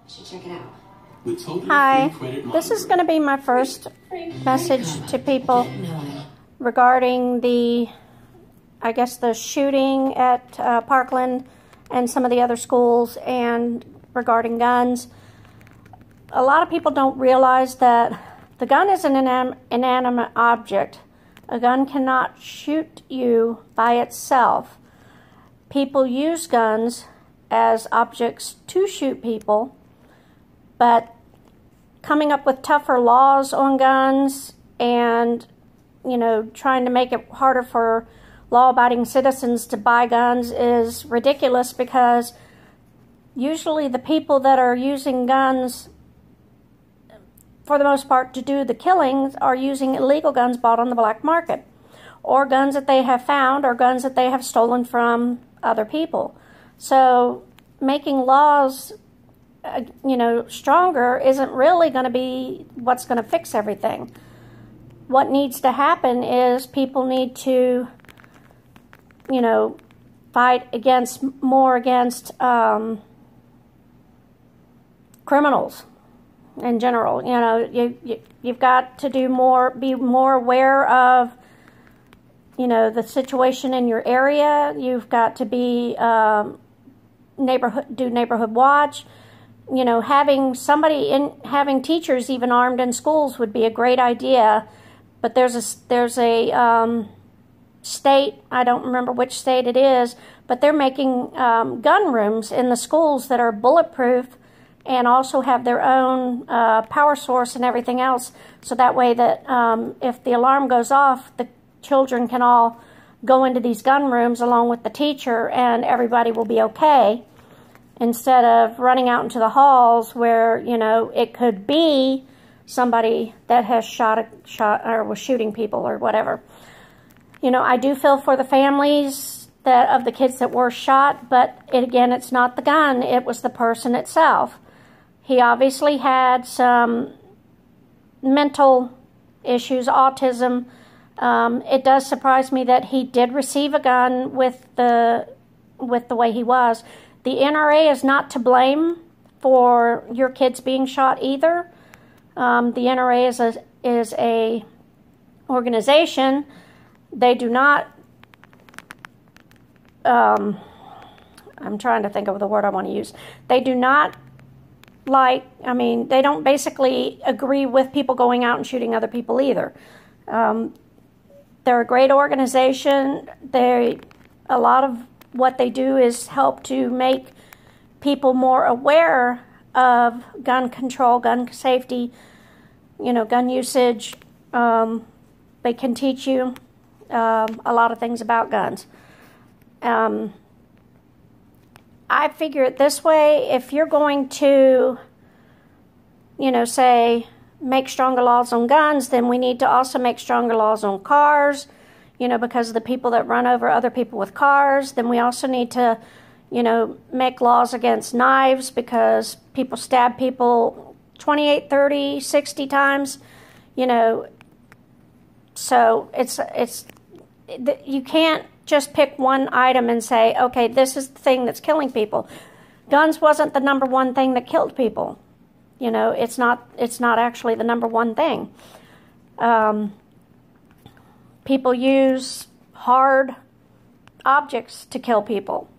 should check it out. Hi, this is going to be my first message to people regarding the shooting at Parkland and some of the other schools, and regarding guns. A lot of people don't realize that the gun is an inanimate object. A gun cannot shoot you by itself. People use guns as objects to shoot people, but coming up with tougher laws on guns and, trying to make it harder for law-abiding citizens to buy guns is ridiculous, because usually the people that are using guns, for the most part, to do the killings are using illegal guns bought on the black market, or guns that they have found, or guns that they have stolen from other people. So making laws stronger isn't really going to be what's going to fix everything. What needs to happen is people need to, fight more against criminals in general. You've got to be more aware of, the situation in your area. You've got to be neighborhood watch. Having teachers even armed in schools would be a great idea. But there's a state, I don't remember which state it is, but they're making gun rooms in the schools that are bulletproof and also have their own power source and everything else. So that way that if the alarm goes off, the children can all go into these gun rooms along with the teacher, and everybody will be okay, instead of running out into the halls where, it could be somebody that has shot or was shooting people or whatever. I do feel for the families of the kids that were shot, but again, it's not the gun, it was the person itself. He obviously had some mental issues, autism. It does surprise me that he did receive a gun with the way he was. The NRA is not to blame for your kids being shot either. The NRA is a organization. They do not, I'm trying to think of the word I want to use. They do not they don't basically agree with people going out and shooting other people either. They're a great organization. A lot of what they do is help to make people more aware of gun control, gun safety, gun usage. They can teach you a lot of things about guns. I figure it this way: if you're going to, say, make stronger laws on guns, then we need to also make stronger laws on cars, because of the people that run over other people with cars. Then we also need to, make laws against knives, because people stab people 28, 30, 60 times, So you can't just pick one item and say, okay, this is the thing that's killing people. Guns wasn't the number one thing that killed people. It's not actually the number one thing. People use hard objects to kill people.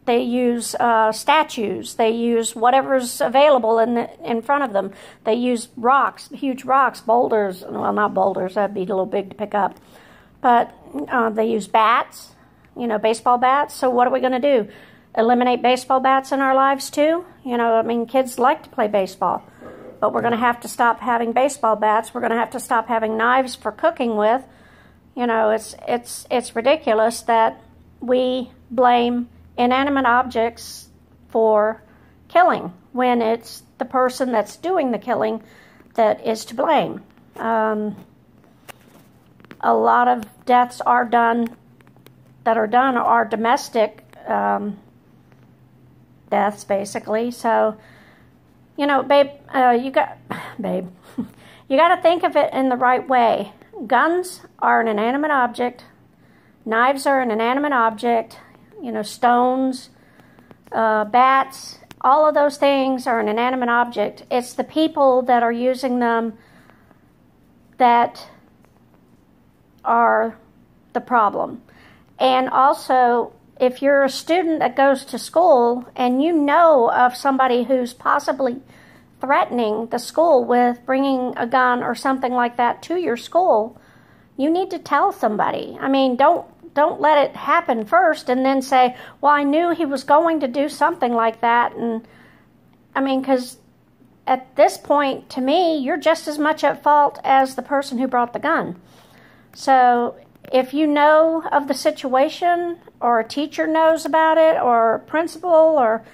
They use statues. They use whatever's available in front of them. They use rocks, huge rocks, boulders. Well, not boulders. That'd be a little big to pick up. But they use bats, baseball bats. So what are we going to do? Eliminate baseball bats in our lives too? Kids like to play baseball. But we're going to have to stop having baseball bats. We're going to have to stop having knives for cooking with. It's ridiculous that we blame inanimate objects for killing when it's the person that's doing the killing that is to blame. A lot of deaths are domestic deaths, basically. So, babe, you got to think of it in the right way. Guns are an inanimate object. Knives are an inanimate object. Stones, bats, All of those things are an inanimate object. It's the people that are using them that are the problem. And also, if you're a student that goes to school and you know of somebody who's possibly threatening the school with bringing a gun or something like that to your school, you need to tell somebody. I mean, don't let it happen first and then say, well, I knew he was going to do something like that. And I mean, because at this point, to me, you're just as much at fault as the person who brought the gun. So if you know of the situation, or a teacher knows about it, or a principal, or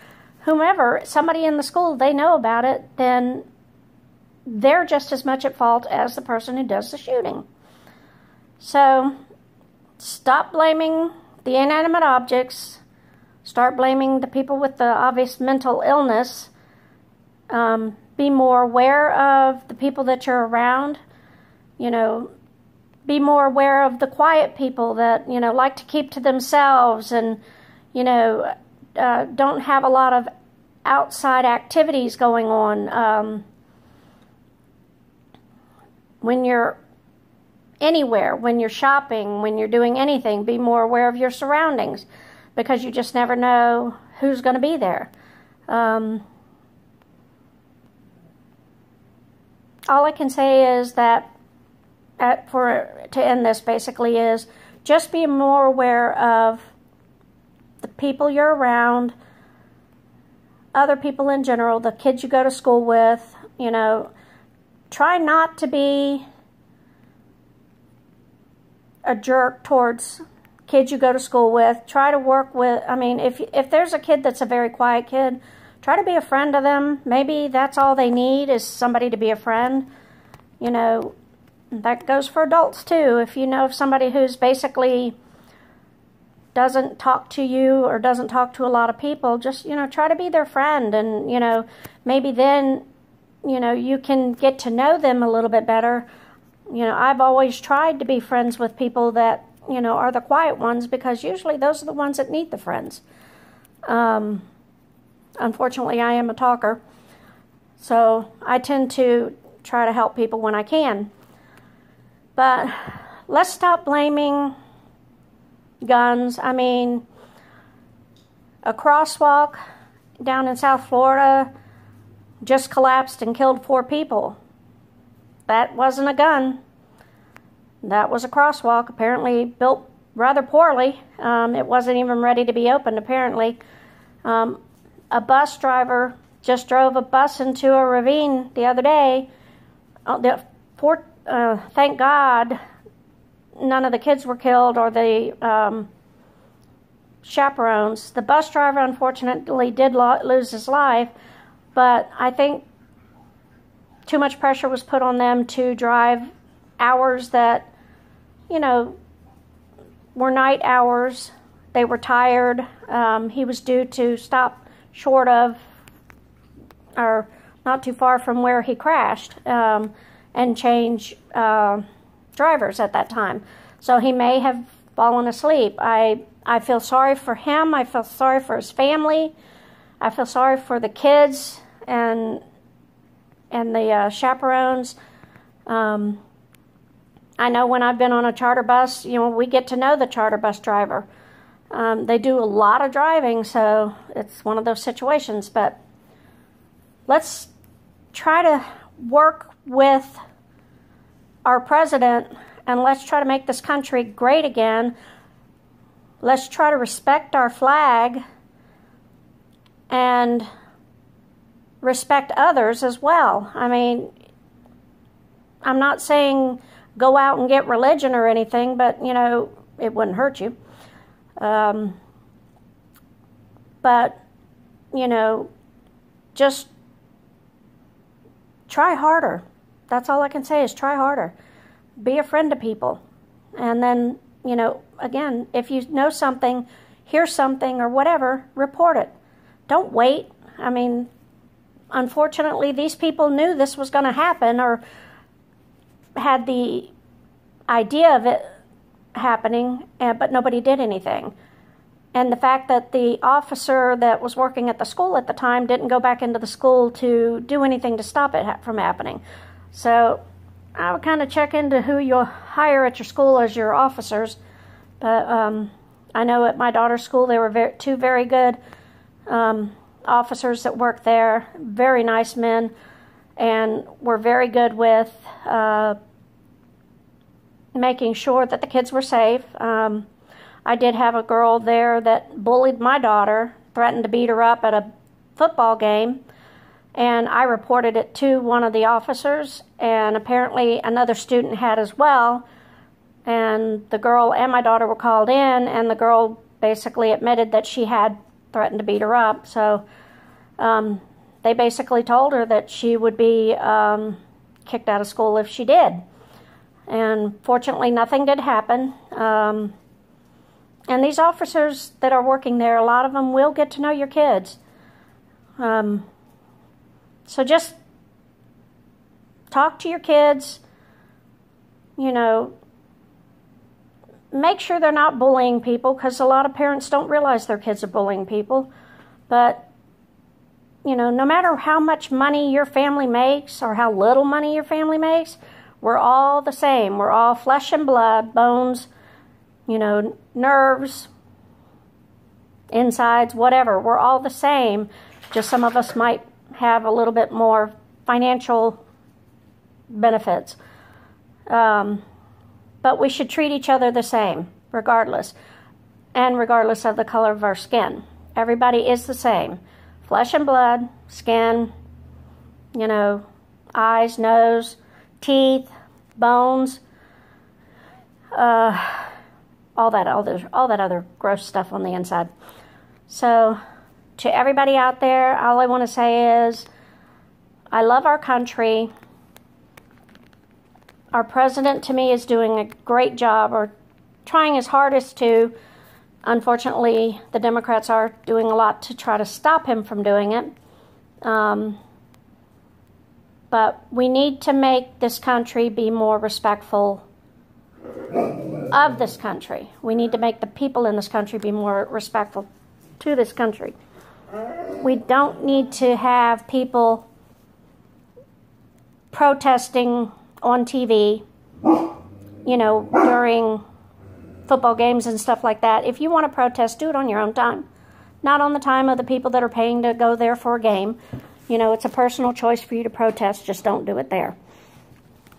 whomever, somebody in the school, they know about it, then they're just as much at fault as the person who does the shooting. So stop blaming the inanimate objects. Start blaming the people with the obvious mental illness. Be more aware of the people that you're around. You know, be more aware of the quiet people that, you know, like to keep to themselves and, you know, don't have a lot of outside activities going on. When you're anywhere, when you're shopping, when you're doing anything, be more aware of your surroundings, because you just never know who's going to be there. All I can say is that, to end this basically, is just be more aware of the people you're around, other people in general, the kids you go to school with. You know, try not to be a jerk towards kids you go to school with. Try to work with, I mean, if there's a kid that's a very quiet kid, try to be a friend to them. Maybe that's all they need, is somebody to be a friend. You know, that goes for adults too. If you know of somebody who's basically doesn't talk to you or doesn't talk to a lot of people, just, you know, try to be their friend. And, you know, maybe then, you know, you can get to know them a little bit better. You know, I've always tried to be friends with people that, you know, are the quiet ones, because usually those are the ones that need the friends. Unfortunately, I am a talker, so I tend to try to help people when I can. But let's stop blaming guns. I mean, a crosswalk down in South Florida just collapsed and killed 4 people. That wasn't a gun. That was a crosswalk, apparently built rather poorly. It wasn't even ready to be opened, apparently. A bus driver just drove a bus into a ravine the other day. Thank God none of the kids were killed, or the chaperones. The bus driver, unfortunately, did lose his life, but I think too much pressure was put on them to drive hours that, you know, were night hours. They were tired. He was due to stop short of, or not too far from where he crashed, and change drivers at that time. So he may have fallen asleep. I feel sorry for him. I feel sorry for his family. I feel sorry for the kids and the chaperones. I know when I've been on a charter bus, you know, we get to know the charter bus driver. They do a lot of driving, so it's one of those situations. But let's try to work with our president, and let's try to make this country great again. Let's try to respect our flag and respect others as well. I mean, I'm not saying go out and get religion or anything, but, you know, it wouldn't hurt you. But, you know, just try harder. That's all I can say, is try harder. Be a friend to people. And then, you know, again, if you know something, hear something or whatever, report it. Don't wait. I mean, unfortunately, these people knew this was going to happen, or had the idea of it happening, but nobody did anything. And the fact that the officer that was working at the school at the time didn't go back into the school to do anything to stop it from happening. So I would kind of check into who you hire at your school as your officers. But I know at my daughter's school there were two very good officers that worked there, very nice men, and were very good with making sure that the kids were safe. I did have a girl there that bullied my daughter, threatened to beat her up at a football game, and I reported it to one of the officers, and apparently another student had as well, and the girl and my daughter were called in, and the girl basically admitted that she had threatened to beat her up. So they basically told her that she would be kicked out of school if she did. And fortunately, nothing did happen. And these officers that are working there, a lot of them will get to know your kids. So just talk to your kids, you know, make sure they're not bullying people, because a lot of parents don't realize their kids are bullying people. But, you know, no matter how much money your family makes or how little money your family makes, we're all the same. We're all flesh and blood, bones, you know, nerves, insides, whatever. We're all the same. Just some of us might have a little bit more financial benefits. But we should treat each other the same, regardless. And regardless of the color of our skin. Everybody is the same. Flesh and blood, skin, you know, eyes, nose, teeth, bones, all that other gross stuff on the inside. So, to everybody out there, all I want to say is, I love our country. Our president, to me, is doing a great job, or trying his hardest to. Unfortunately, the Democrats are doing a lot to try to stop him from doing it. But we need to make this country be more respectful of this country. We need to make the people in this country be more respectful to this country. We don't need to have people protesting on TV, you know, during football games and stuff like that. If you want to protest, do it on your own time. Not on the time of the people that are paying to go there for a game. You know, it's a personal choice for you to protest. Just don't do it there.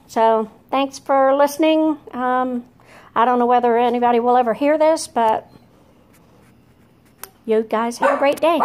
So, thanks for listening. I don't know whether anybody will ever hear this, but you guys have a great day.